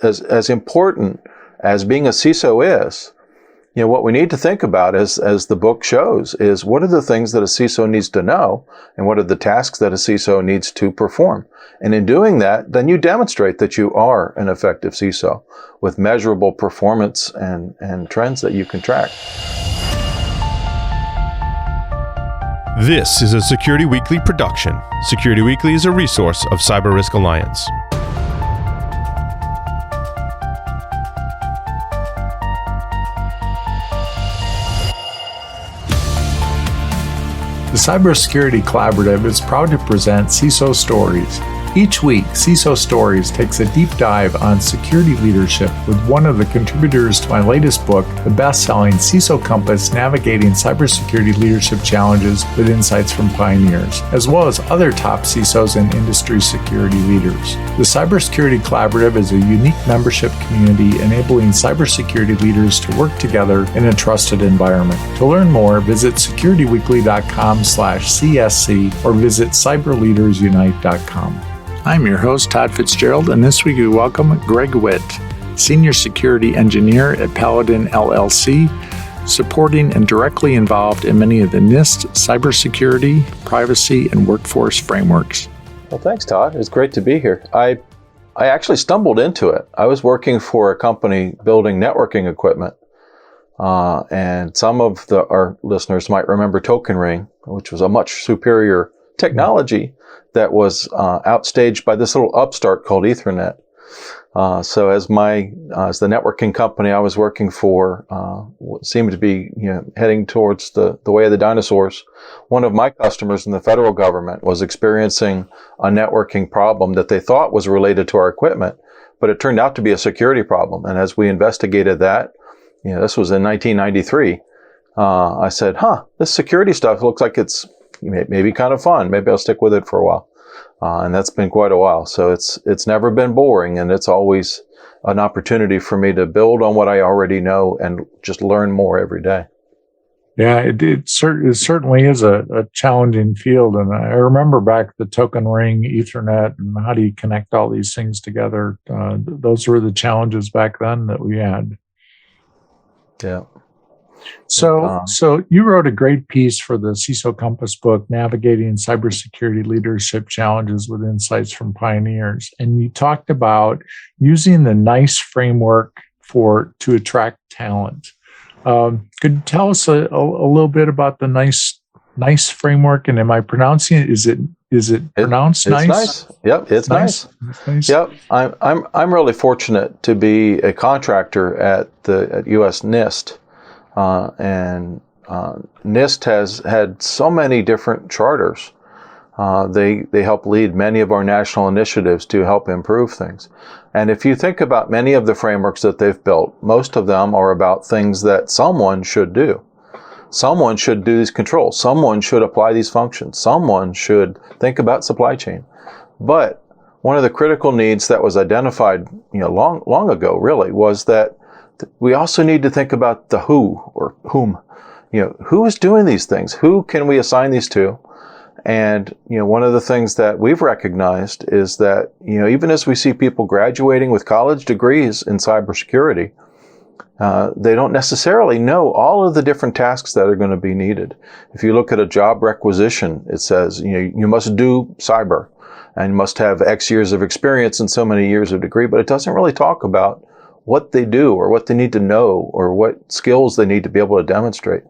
as important as being a CISO is, what we need to think about, as the book shows, is what are the things that a CISO needs to know, and what are the tasks that a CISO needs to perform. And in doing that, then you demonstrate that you are an effective CISO with measurable performance and trends that you can track. This is a Security Weekly production. Security Weekly is a resource of Cyber Risk Alliance. The Cybersecurity Collaborative is proud to present CISO Stories. Each week, CISO Stories takes a deep dive on security leadership with one of the contributors to my latest book, the best-selling CISO Compass: Navigating Cybersecurity Leadership Challenges with Insights from Pioneers, as well as other top CISOs and industry security leaders. The Cybersecurity Collaborative is a unique membership community enabling cybersecurity leaders to work together in a trusted environment. To learn more, visit securityweekly.com/CSC or visit cyberleadersunite.com. I'm your host, Todd Fitzgerald, and this week we welcome Greg Witte, Senior Security Engineer at Paladin LLC, supporting and directly involved in many of the NIST cybersecurity, privacy, and workforce frameworks. Well, thanks, Todd. It's great to be here. I actually stumbled into it. I was working for a company building networking equipment, and some of our listeners might remember Token Ring, which was a much superior technology that was outstaged by this little upstart called Ethernet. So as the networking company I was working for seemed to be heading towards the way of the dinosaurs, one of my customers in the federal government was experiencing a networking problem that they thought was related to our equipment, but it turned out to be a security problem. And as we investigated that, this was in 1993, I said, this security stuff looks like it's maybe kind of fun. Maybe I'll stick with it for a while. And that's been quite a while. So it's never been boring, and it's always an opportunity for me to build on what I already know and just learn more every day. Yeah, it certainly is a challenging field. And I remember back the Token Ring, Ethernet, and how do you connect all these things together? Those were the challenges back then that we had. Yeah. So you wrote a great piece for the CISO Compass book, Navigating Cybersecurity Leadership Challenges with Insights from Pioneers. And you talked about using the NICE framework to attract talent. Could you tell us a little bit about the NICE framework? And am I pronouncing it? Is it pronounced nice? It's nice. Yep, it's nice. Nice. Yep, I'm really fortunate to be a contractor at U.S. NIST. And NIST has had so many different charters. They help lead many of our national initiatives to help improve things. And if you think about many of the frameworks that they've built, most of them are about things that someone should do. Someone should do these controls. Someone should apply these functions. Someone should think about supply chain. But one of the critical needs that was identified, long ago, really, was that we also need to think about the who or whom. Who is doing these things? Who can we assign these to? And, one of the things that we've recognized is that, even as we see people graduating with college degrees in cybersecurity, they don't necessarily know all of the different tasks that are going to be needed. If you look at a job requisition, it says, you must do cyber and must have X years of experience and so many years of degree, but it doesn't really talk about what they do or what they need to know or what skills they need to be able to demonstrate.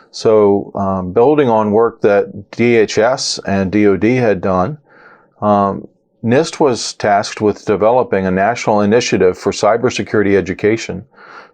So building on work that DHS and DoD had done, NIST was tasked with developing a national initiative for cybersecurity education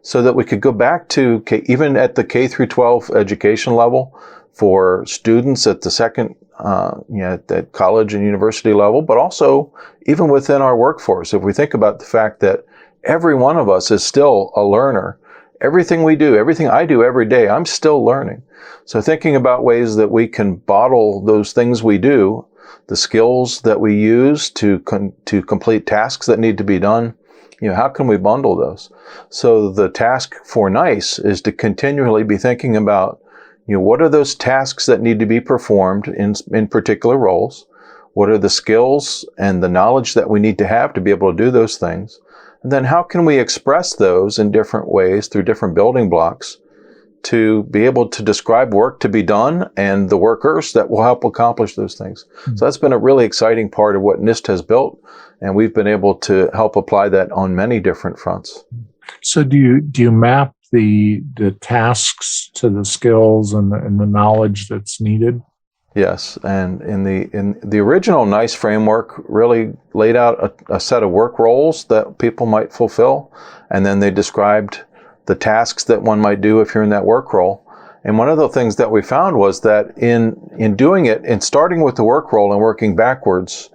so that we could go back to, even at the K through 12 education level, for students at the second, at college and university level, but also even within our workforce. If we think about the fact that every one of us is still a learner. Everything we do, everything I do every day, I'm still learning. So thinking about ways that we can bottle those things we do, the skills that we use to complete tasks that need to be done, how can we bundle those? So the task for NICE is to continually be thinking about, what are those tasks that need to be performed in particular roles? What are the skills and the knowledge that we need to have to be able to do those things? And then how can we express those in different ways through different building blocks to be able to describe work to be done and the workers that will help accomplish those things. So that's been a really exciting part of what NIST has built, and we've been able to help apply that on many different fronts. So do you map the tasks to the skills and the knowledge that's needed? Yes, and in the original NICE framework really laid out a set of work roles that people might fulfill, and then they described the tasks that one might do if you're in that work role. And one of the things that we found was that in doing it, in starting with the work role and working backwards,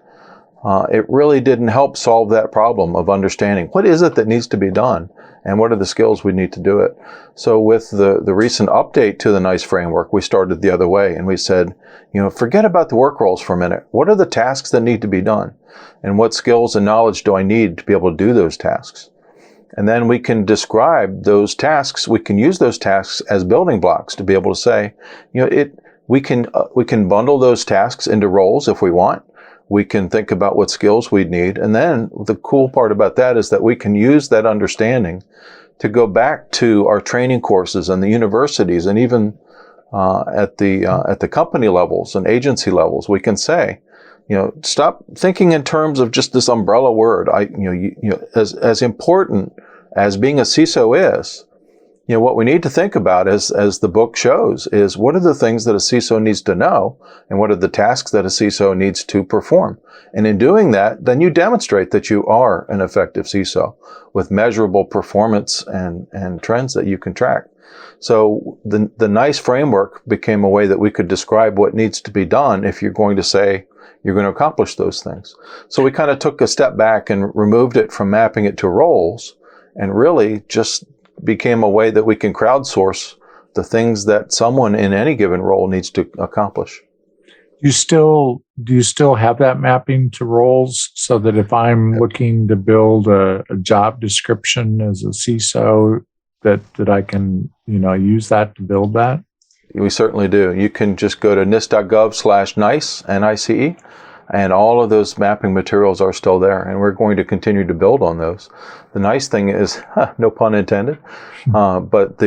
it really didn't help solve that problem of understanding what is it that needs to be done and what are the skills we need to do it. So with the recent update to the NICE framework, we started the other way and we said, forget about the work roles for a minute. What are the tasks that need to be done? And what skills and knowledge do I need to be able to do those tasks? And then we can describe those tasks. We can use those tasks as building blocks to be able to say, we can bundle those tasks into roles if we want. We can think about what skills we'd need. And then the cool part about that is that we can use that understanding to go back to our training courses and the universities and even at the company levels and agency levels. We can say, stop thinking in terms of just this umbrella word. As important as being a CISO is, what we need to think about as the book shows is what are the things that a CISO needs to know and what are the tasks that a CISO needs to perform. And in doing that, then you demonstrate that you are an effective CISO with measurable performance and trends that you can track. So the NICE framework became a way that we could describe what needs to be done if you're going to say you're going to accomplish those things. So we kind of took a step back and removed it from mapping it to roles and really just became a way that we can crowdsource the things that someone in any given role needs to accomplish. Do you still have that mapping to roles so that if I'm looking to build a job description as a CISO, that I can use that to build that? We certainly do. You can just go to nist.gov/NICE, NICE, and all of those mapping materials are still there, and we're going to continue to build on those. The nice thing is, no pun intended, but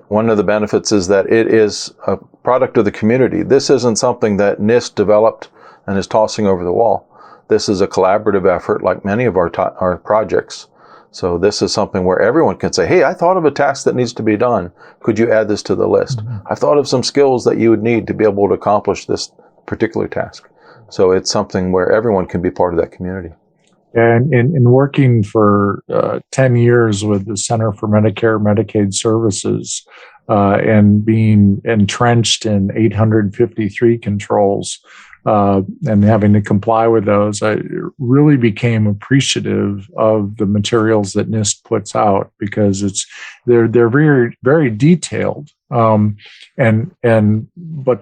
one of the benefits is that it is a product of the community. This isn't something that NIST developed and is tossing over the wall. This is a collaborative effort like many of our projects. So this is something where everyone can say, hey, I thought of a task that needs to be done. Could you add this to the list? I've thought of some skills that you would need to be able to accomplish this particular task. So it's something where everyone can be part of that community. And in working for 10 years with the Center for Medicare and Medicaid Services and being entrenched in 853 controls and having to comply with those, I really became appreciative of the materials that NIST puts out because they're very, very detailed, but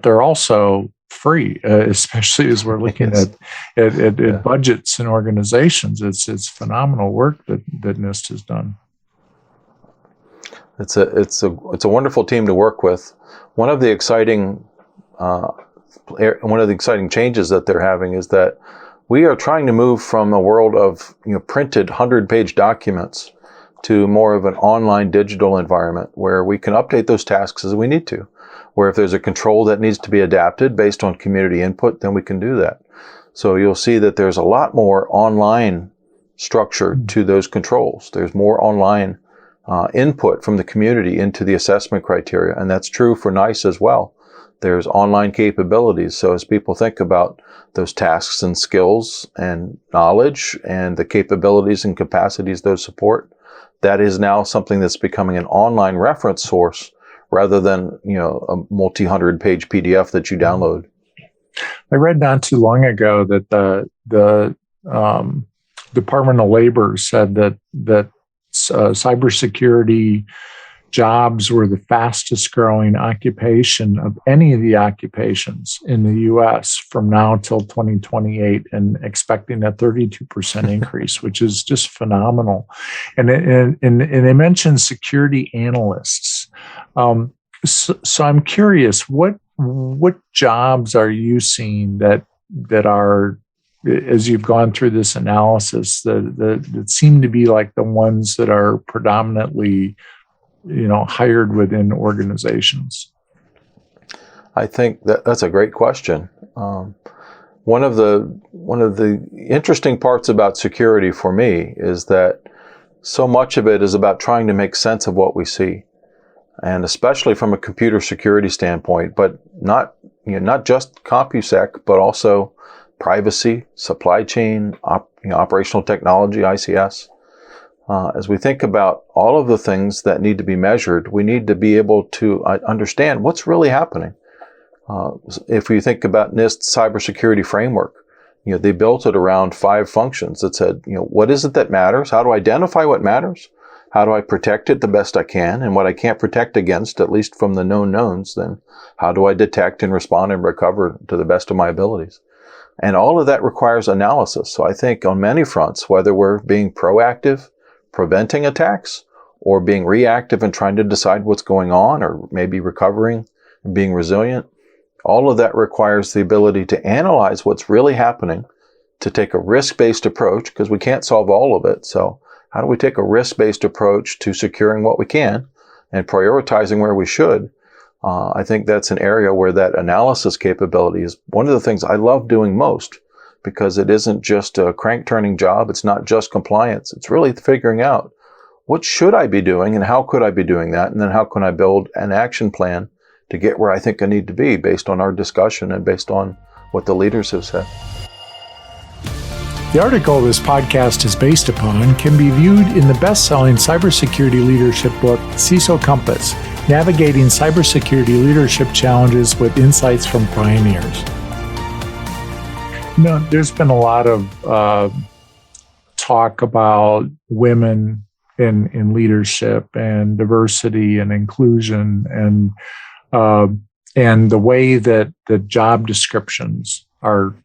they're also free, especially as we're looking at budgets and organizations. It's phenomenal work that NIST has done. It's a wonderful team to work with. One of the exciting changes that they're having is that we are trying to move from a world of printed 100-page documents to more of an online digital environment where we can update those tasks as we need to. Where if there's a control that needs to be adapted based on community input, then we can do that. So you'll see that there's a lot more online structure to those controls. There's more online input from the community into the assessment criteria, and that's true for NICE as well. There's online capabilities. So as people think about those tasks and skills and knowledge and the capabilities and capacities those support, that is now something that's becoming an online reference source rather than a multi-100-page PDF that you download. I read not too long ago that the Department of Labor said that cybersecurity jobs were the fastest growing occupation of any of the occupations in the U.S. from now till 2028, and expecting a 32% increase, which is just phenomenal. And they mentioned security analysts. So I'm curious, what jobs are you seeing that are as you've gone through this analysis, that seem to be like the ones that are predominantly, hired within organizations? I think that's a great question. One of the interesting parts about security for me is that so much of it is about trying to make sense of what we see, and especially from a computer security standpoint, but not just CompuSec, but also privacy, supply chain, operational technology, ICS. As we think about all of the things that need to be measured, we need to be able to understand what's really happening. If you think about NIST's Cybersecurity Framework, they built it around 5 functions that said, what is it that matters? How to identify what matters? How do I protect it the best I can? And what I can't protect against, at least from the known knowns, then how do I detect and respond and recover to the best of my abilities? And all of that requires analysis. So I think on many fronts, whether we're being proactive, preventing attacks, or being reactive and trying to decide what's going on, or maybe recovering and being resilient, all of that requires the ability to analyze what's really happening, to take a risk-based approach, because we can't solve all of it. So how do we take a risk-based approach to securing what we can and prioritizing where we should? I think that's an area where that analysis capability is one of the things I love doing most, because it isn't just a crank-turning job. It's not just compliance. It's really figuring out what should I be doing and how could I be doing that? And then how can I build an action plan to get where I think I need to be based on our discussion and based on what the leaders have said. The article this podcast is based upon can be viewed in the best-selling cybersecurity leadership book, CISO Compass, Navigating Cybersecurity Leadership Challenges with Insights from Pioneers. There's been a lot of talk about women in leadership and diversity and inclusion and the way that the job descriptions are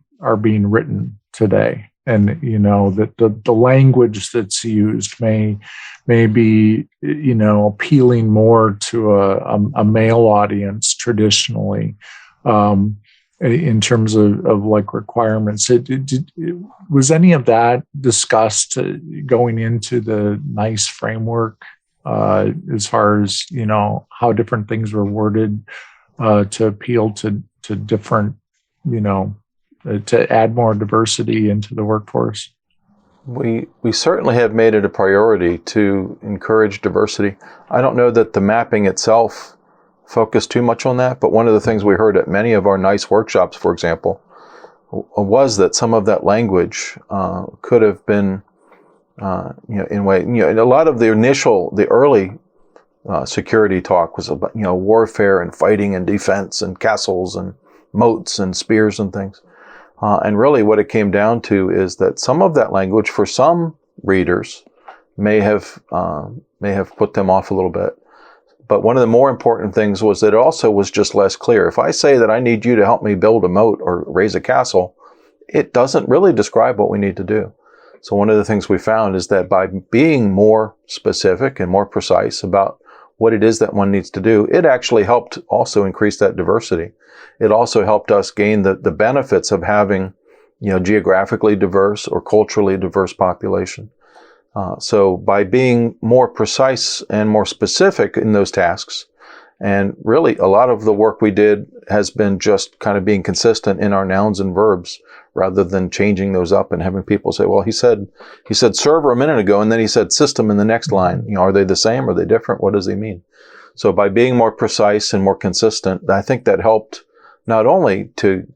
being written today. And, that the language that's used may be, appealing more to a male audience traditionally, in terms of like requirements. Was any of that discussed going into the NICE framework, as far as, how different things were worded to appeal to different, to add more diversity into the workforce? We certainly have made it a priority to encourage diversity. I don't know that the mapping itself focused too much on that, but one of the things we heard at many of our NICE workshops, for example, was that some of that language could have been, in way, a lot of the early security talk was about, warfare and fighting and defense and castles and moats and spears and things. And really what it came down to is that some of that language for some readers may have put them off a little bit. But one of the more important things was that it also was just less clear. If I say that I need you to help me build a moat or raise a castle, it doesn't really describe what we need to do. So one of the things we found is that by being more specific and more precise about what it is that one needs to do, it actually helped also increase that diversity. It also helped us gain the benefits of having, geographically diverse or culturally diverse population. So by being more precise and more specific in those tasks, and really a lot of the work we did has been just kind of being consistent in our nouns and verbs rather than changing those up and having people say, well, he said server a minute ago and then he said system in the next line. Are they the same? Are they different? What does he mean? So by being more precise and more consistent, I think that helped not only to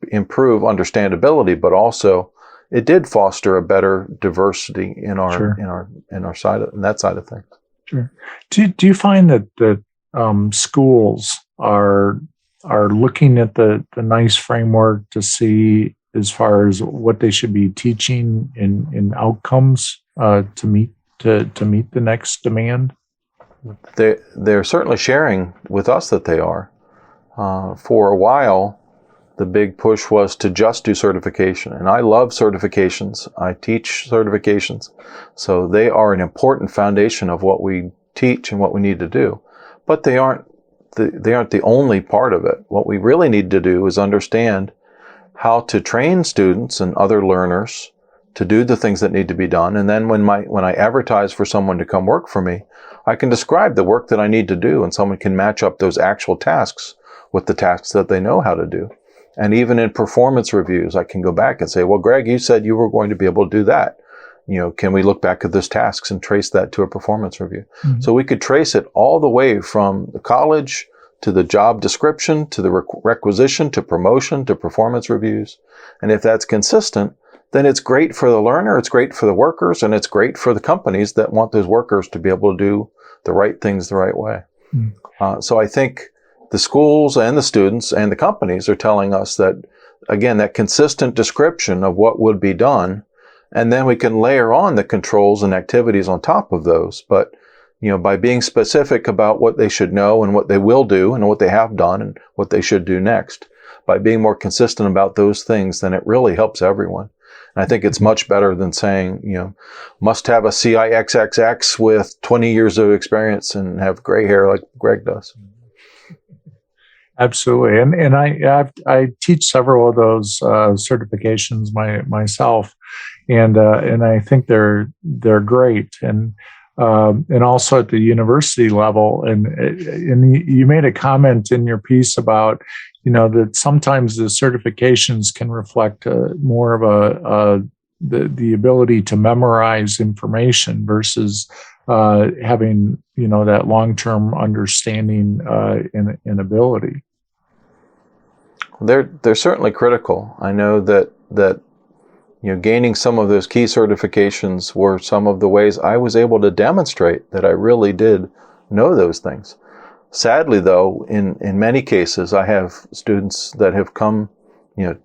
improve understandability, but also it did foster a better diversity in our Sure. in our side in that side of things. Sure. Do you find that schools are looking at the NICE framework to see as far as what they should be teaching in outcomes to meet the next demand? They're certainly sharing with us that they are. For a while, the big push was to just do certification. And I love certifications. I teach certifications. So they are an important foundation of what we teach and what we need to do. But they aren't the only part of it. What we really need to do is understand how to train students and other learners to do the things that need to be done. And then when I advertise for someone to come work for me, I can describe the work that I need to do, and someone can match up those actual tasks with the tasks that they know how to do. And even in performance reviews, I can go back and say, well, Greg, you said you were going to be able to do that. Can we look back at those tasks and trace that to a performance review? Mm-hmm. So we could trace it all the way from the college to the job description, to the requisition, to promotion, to performance reviews. And if that's consistent, then it's great for the learner, it's great for the workers, and it's great for the companies that want those workers to be able to do the right things the right way. Mm. So I think the schools and the students and the companies are telling us that, again, that consistent description of what would be done, and then we can layer on the controls and activities on top of those. But, by being specific about what they should know and what they will do and what they have done and what they should do next, by being more consistent about those things, then it really helps everyone. And I think it's much better than saying, must have a CIXXX with 20 years of experience and have gray hair like Greg does. Absolutely. And I teach several of those certifications myself. And I think they're great. And also at the university level. And you made a comment in your piece about, that sometimes the certifications can reflect more of the ability to memorize information versus having, that long-term understanding and ability. They're certainly critical. I know that gaining some of those key certifications were some of the ways I was able to demonstrate that I really did know those things. Sadly, though, in many cases, I have students that have come,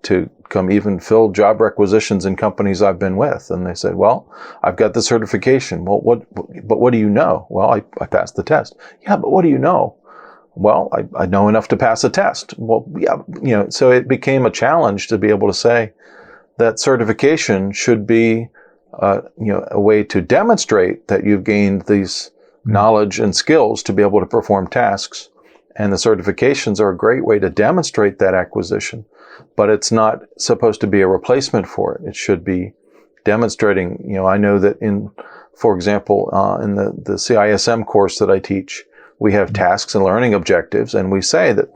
to come even fill job requisitions in companies I've been with, and they said, "Well, I've got the certification. Well, what do you know?" "Well, I passed the test." "Yeah, but what do you know?" "Well, I know enough to pass a test." "Well, yeah, so it became a challenge to be able to say that certification should be, a way to demonstrate that you've gained these knowledge and skills to be able to perform tasks. And the certifications are a great way to demonstrate that acquisition, but it's not supposed to be a replacement for it. It should be demonstrating, I know that for example, in the CISM course that I teach, we have tasks and learning objectives, and we say that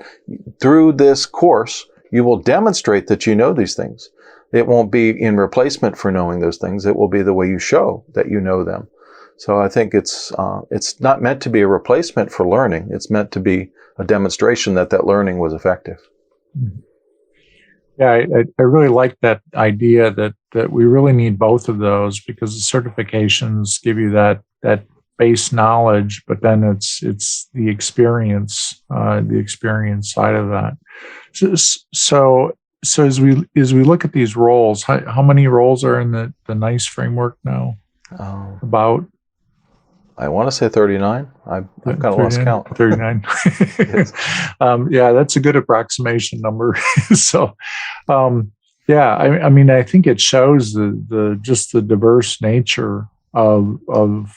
through this course, you will demonstrate that you know these things. It won't be in replacement for knowing those things. It will be the way you show that you know them. So I think it's not meant to be a replacement for learning. It's meant to be a demonstration that learning was effective. Yeah, I really like that idea that we really need both of those, because the certifications give you that base knowledge, but then it's the experience side of that. So as we look at these roles, how many roles are in the NICE framework now? About? I want to say 39. I've kind of lost count. 39. Yes. Yeah, that's a good approximation number. So, yeah, I mean, I think it shows just the diverse nature of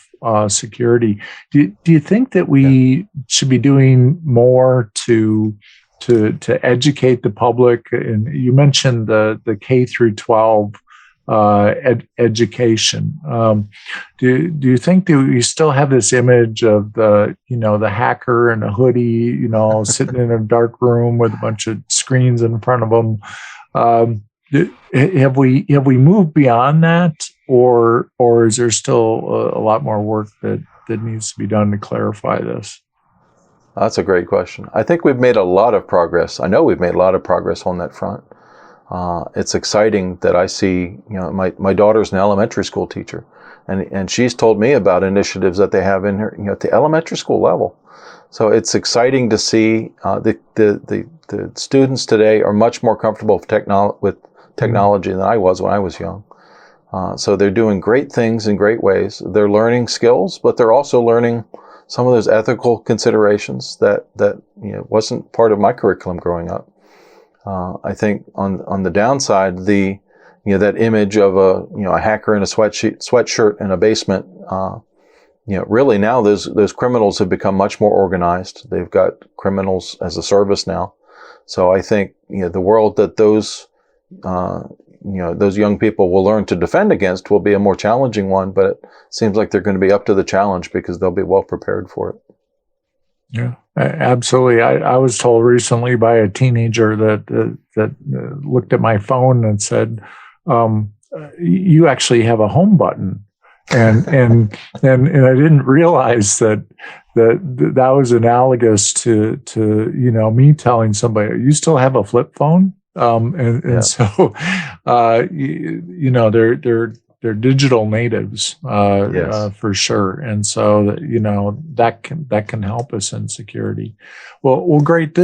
security. Do you think that we should be doing more to educate the public? And you mentioned the K through 12 education. Do you think that we still have this image of the hacker in a hoodie, sitting in a dark room with a bunch of screens in front of them? Have we moved beyond that, or is there still a lot more work that needs to be done to clarify this? That's a great question. I think we've made a lot of progress. I know we've made a lot of progress on that front. It's exciting that I see, my daughter's an elementary school teacher, and she's told me about initiatives that they have in her, at the elementary school level. So it's exciting to see the students today are much more comfortable with technology than I was when I was young. So they're doing great things in great ways. They're learning skills, but they're also learning some of those ethical considerations that wasn't part of my curriculum growing up. I think on the downside, that image of a hacker in a sweatshirt in a basement, really now those criminals have become much more organized. They've got criminals as a service now. So I think the world that those those young people will learn to defend against will be a more challenging one, but it seems like they're going to be up to the challenge because they'll be well prepared for it. Yeah, absolutely. I was told recently by a teenager that looked at my phone and said, "You actually have a home button," and I didn't realize that was analogous to me telling somebody, "You still have a flip phone?" So they're digital natives Yes. for sure, and so that can help us in security. Well, great,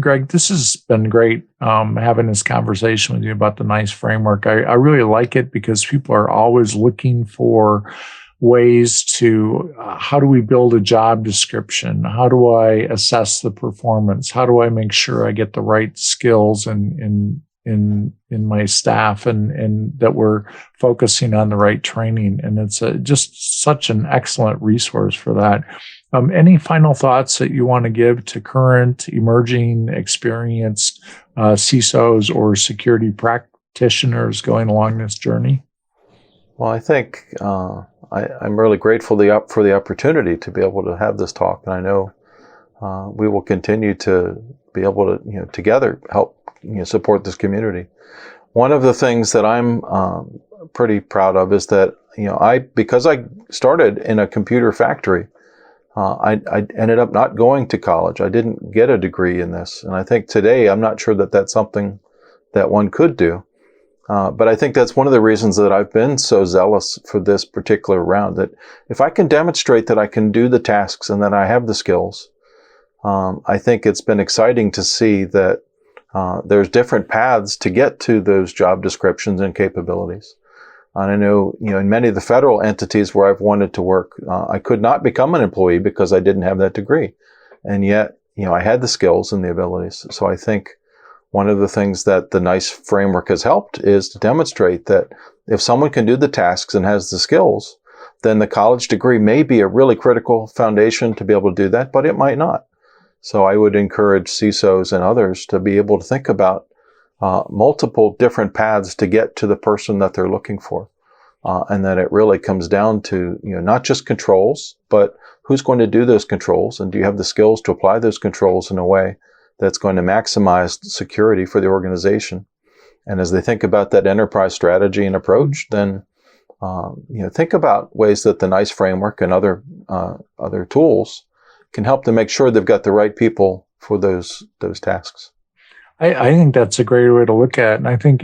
Greg. This has been great having this conversation with you about the NICE framework. I really like it because people are always looking for ways to how do we build a job description? How do I assess the performance? How do I make sure I get the right skills in my staff and that we're focusing on the right training? And it's just such an excellent resource for that. Any final thoughts that you want to give to current, emerging, experienced CISOs or security practitioners going along this journey? Well, I think I'm really grateful for the opportunity to be able to have this talk, and I know we will continue to be able to together help support this community. One of the things that I'm pretty proud of is that because I started in a computer factory, I ended up not going to college. I didn't get a degree in this, and I think today I'm not sure that that's something that one could do. But I think that's one of the reasons that I've been so zealous for this particular round, that if I can demonstrate that I can do the tasks and that I have the skills, I think it's been exciting to see that there's different paths to get to those job descriptions and capabilities. And I know, in many of the federal entities where I've wanted to work, I could not become an employee because I didn't have that degree. And yet, I had the skills and the abilities. So I think one of the things that the NICE framework has helped is to demonstrate that if someone can do the tasks and has the skills, then the college degree may be a really critical foundation to be able to do that, but it might not. So I would encourage CISOs and others to be able to think about multiple different paths to get to the person that they're looking for. And that it really comes down to, not just controls, but who's going to do those controls, and do you have the skills to apply those controls in a way that's going to maximize security for the organization. And as they think about that enterprise strategy and approach, then think about ways that the NICE framework and other tools can help them make sure they've got the right people for those tasks. I think that's a great way to look at it. And I think,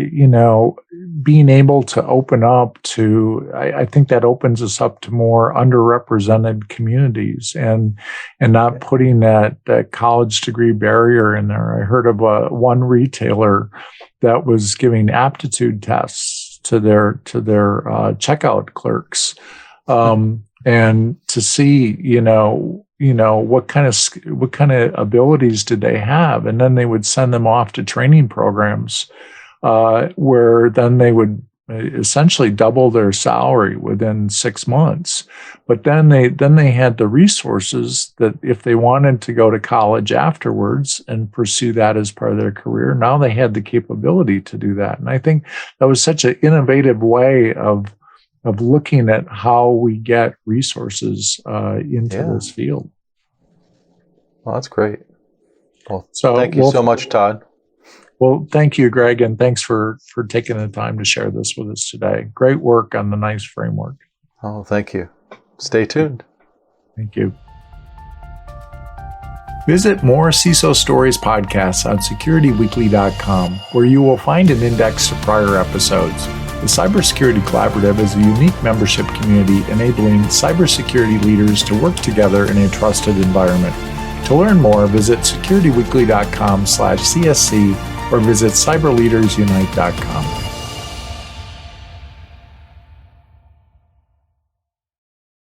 being able to open up to, I think that opens us up to more underrepresented communities and not putting that college degree barrier in there. I heard of one retailer that was giving aptitude tests to their checkout clerks. And to see, what kind of abilities did they have, and then they would send them off to training programs where then they would essentially double their salary within 6 months. But then they had the resources that if they wanted to go to college afterwards and pursue that as part of their career, now they had the capability to do that. And I think that was such an innovative way of looking at how we get resources into this field. Well, that's great. Well, thank you so much, Todd. Well, thank you, Greg, and thanks for taking the time to share this with us today. Great work on the NICE framework. Oh, thank you. Stay tuned. Thank you. Visit more CISO Stories podcasts on securityweekly.com, where you will find an index to prior episodes. The Cybersecurity Collaborative is a unique membership community enabling cybersecurity leaders to work together in a trusted environment. To learn more, visit securityweekly.com/CSC or visit cyberleadersunite.com.